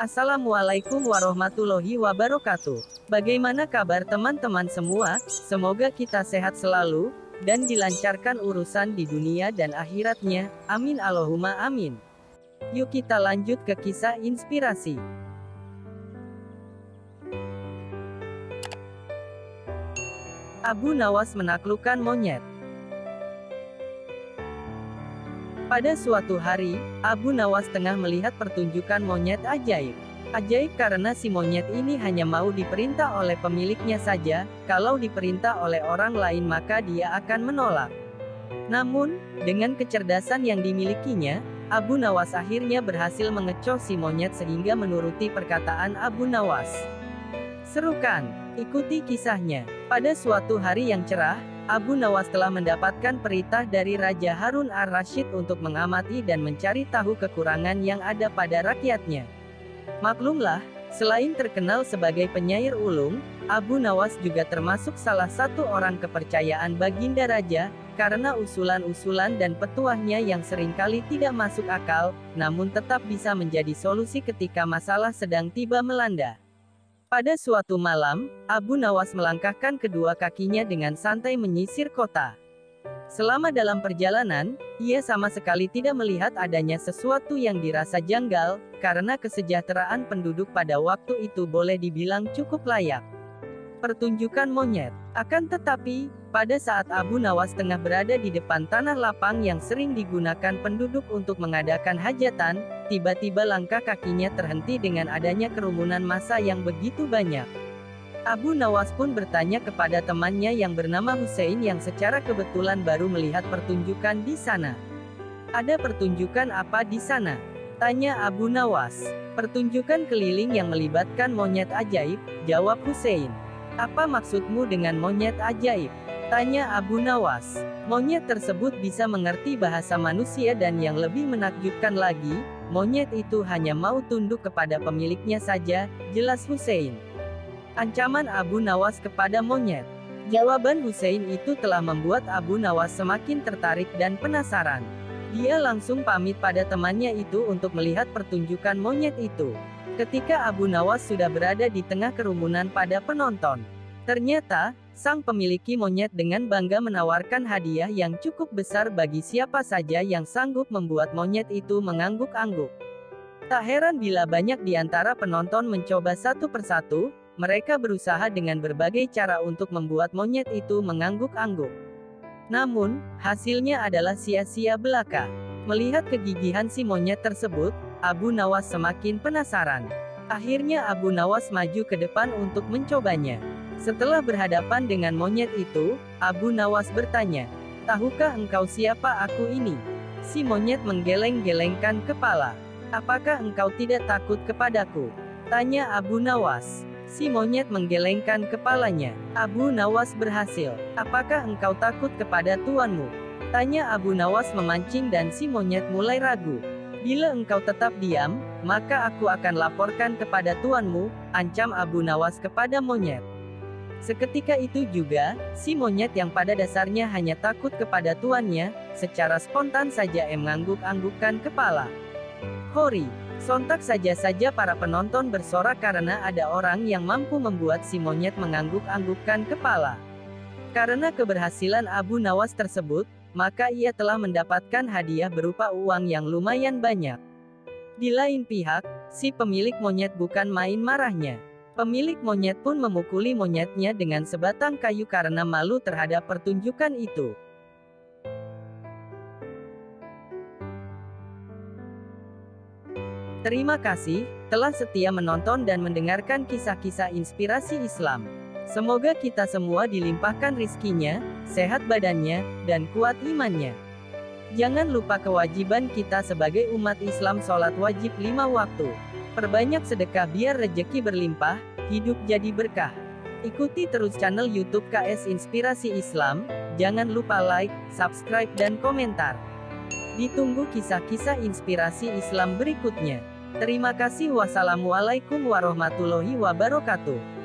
Assalamualaikum warahmatullahi wabarakatuh. Bagaimana kabar teman-teman semua? Semoga kita sehat selalu, dan dilancarkan urusan di dunia dan akhiratnya. Amin Allahumma amin. Yuk kita lanjut ke kisah inspirasi. Abu Nawas menaklukkan monyet. Pada suatu hari, Abu Nawas tengah melihat pertunjukan monyet ajaib. Ajaib karena si monyet ini hanya mau diperintah oleh pemiliknya saja, kalau diperintah oleh orang lain maka dia akan menolak. Namun, dengan kecerdasan yang dimilikinya, Abu Nawas akhirnya berhasil mengecoh si monyet sehingga menuruti perkataan Abu Nawas. Seru kan? Ikuti kisahnya. Pada suatu hari yang cerah, Abu Nawas telah mendapatkan perintah dari Raja Harun ar-Rasyid untuk mengamati dan mencari tahu kekurangan yang ada pada rakyatnya. Maklumlah, selain terkenal sebagai penyair ulung, Abu Nawas juga termasuk salah satu orang kepercayaan Baginda Raja, karena usulan-usulan dan petuahnya yang seringkali tidak masuk akal, namun tetap bisa menjadi solusi ketika masalah sedang tiba melanda. Pada suatu malam, Abu Nawas melangkahkan kedua kakinya dengan santai menyisir kota. Selama dalam perjalanan, ia sama sekali tidak melihat adanya sesuatu yang dirasa janggal, karena kesejahteraan penduduk pada waktu itu boleh dibilang cukup layak. Pertunjukan monyet. Akan tetapi, pada saat Abu Nawas tengah berada di depan tanah lapang yang sering digunakan penduduk untuk mengadakan hajatan, tiba-tiba langkah kakinya terhenti dengan adanya kerumunan massa yang begitu banyak. Abu Nawas pun bertanya kepada temannya yang bernama Hussein yang secara kebetulan baru melihat pertunjukan di sana. "Ada pertunjukan apa di sana?" tanya Abu Nawas. "Pertunjukan keliling yang melibatkan monyet ajaib," jawab Hussein. "Apa maksudmu dengan monyet ajaib?" tanya Abu Nawas. "Monyet tersebut bisa mengerti bahasa manusia dan yang lebih menakjubkan lagi, monyet itu hanya mau tunduk kepada pemiliknya saja," jelas Hussein. Ancaman Abu Nawas kepada monyet. Jawaban Hussein itu telah membuat Abu Nawas semakin tertarik dan penasaran. Dia langsung pamit pada temannya itu untuk melihat pertunjukan monyet itu. Ketika Abu Nawas sudah berada di tengah kerumunan pada penonton, ternyata, sang pemilik monyet dengan bangga menawarkan hadiah yang cukup besar bagi siapa saja yang sanggup membuat monyet itu mengangguk-angguk. Tak heran bila banyak di antara penonton mencoba satu persatu, mereka berusaha dengan berbagai cara untuk membuat monyet itu mengangguk-angguk. Namun, hasilnya adalah sia-sia belaka. Melihat kegigihan si monyet tersebut, Abu Nawas semakin penasaran. Akhirnya Abu Nawas maju ke depan untuk mencobanya. Setelah berhadapan dengan monyet itu, Abu Nawas bertanya, "Tahukah engkau siapa aku ini?" Si monyet menggeleng-gelengkan kepala. "Apakah engkau tidak takut kepadaku?" tanya Abu Nawas. Si monyet menggelengkan kepalanya. Abu Nawas berhasil. "Apakah engkau takut kepada tuanmu?" tanya Abu Nawas memancing dan si monyet mulai ragu. "Bila engkau tetap diam, maka aku akan laporkan kepada tuanmu," ancam Abu Nawas kepada monyet. Seketika itu juga, si monyet yang pada dasarnya hanya takut kepada tuannya, secara spontan saja mengangguk-anggukkan kepala. Hori! Sontak saja para penonton bersorak karena ada orang yang mampu membuat si monyet mengangguk-anggukkan kepala. Karena keberhasilan Abu Nawas tersebut, maka ia telah mendapatkan hadiah berupa uang yang lumayan banyak. Di lain pihak, si pemilik monyet bukan main marahnya. Pemilik monyet pun memukuli monyetnya dengan sebatang kayu karena malu terhadap pertunjukan itu. Terima kasih telah setia menonton dan mendengarkan kisah-kisah inspirasi Islam. Semoga kita semua dilimpahkan rizkinya, sehat badannya, dan kuat imannya. Jangan lupa kewajiban kita sebagai umat Islam sholat wajib 5 waktu. Perbanyak sedekah biar rejeki berlimpah, hidup jadi berkah. Ikuti terus channel YouTube KS Inspirasi Islam, jangan lupa like, subscribe dan komentar. Ditunggu kisah-kisah inspirasi Islam berikutnya. Terima kasih. Wassalamualaikum warahmatullahi wabarakatuh.